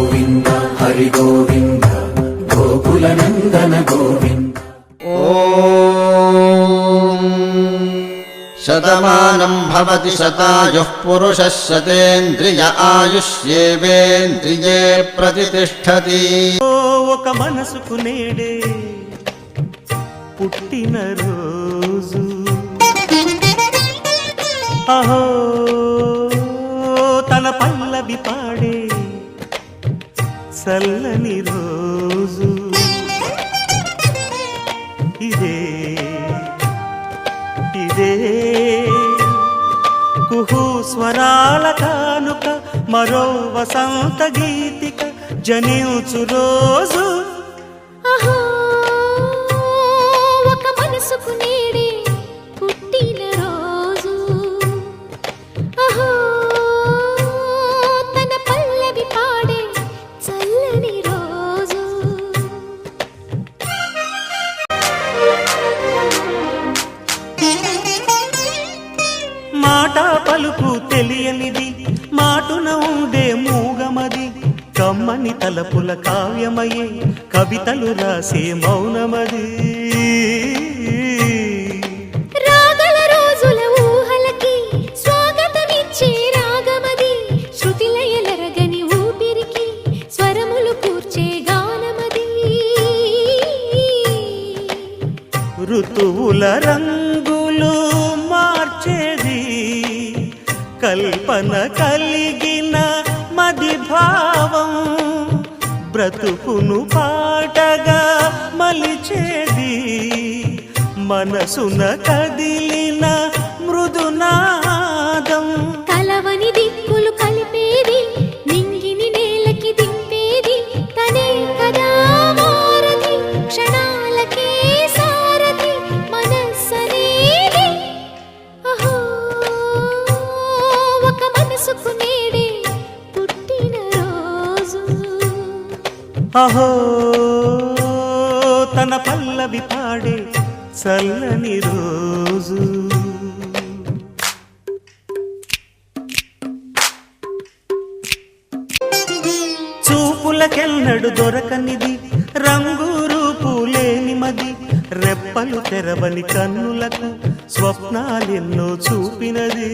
గోవింద హరి గోవింద గోకుల నందన గోవింద. ఓం శతమానం భవతి శతాయుః పురుషः శతేంద్రియ ఆయుష్యేవేంద్రియే ప్రతిష్ఠతి. ఒక మనసుకు నేడే పుట్టిన రోజు, అహో తన పల్లవి పాడే చల్లని రోజు. ఇదే ఇదే కుహు స్వరాల కానుక, మరో వసంత గీతిక జనించు రోజు. అహో ఒక మనసుకు నేడే పుట్టిన రోజు, అహో తన పల్లవి పాడే చల్లని రోజు. మాట పలుకు తెలియనిది, మాటున ఉండే మూగమది, కమ్మని తలపుల కావ్యమయే కవితలు రాసే మౌనమది. రాగల రోజుల ఊహలకి స్వాగతమిచ్చే రాగమది, శృతిలయలరగని ఊపిరికి స్వరములు కూర్చే గానమది. ఋతువుల రంగులు మార్చేది, కల్పన కలిగిన మది భావం, బ్రతుకును పాటగా మలిచేది, మనసున కదిలిన మృదునాదం. కలవని దిక్కులు కలిపేది, నింగిని నేలకి దింపేది, తనే కదా వారధి, క్షణాలకే సారథి మనస్సనేది. అహో ఒక మనసుకు నేడే పుట్టిన రోజు, అహో తన పల్లవి పాడే చల్లని రోజు. చూపులకెన్నడు దొరకనిది, రంగు రూపు లేని మది, రెప్పలు తెరవని కన్నులకు స్వప్నాలెన్నో చూపినది.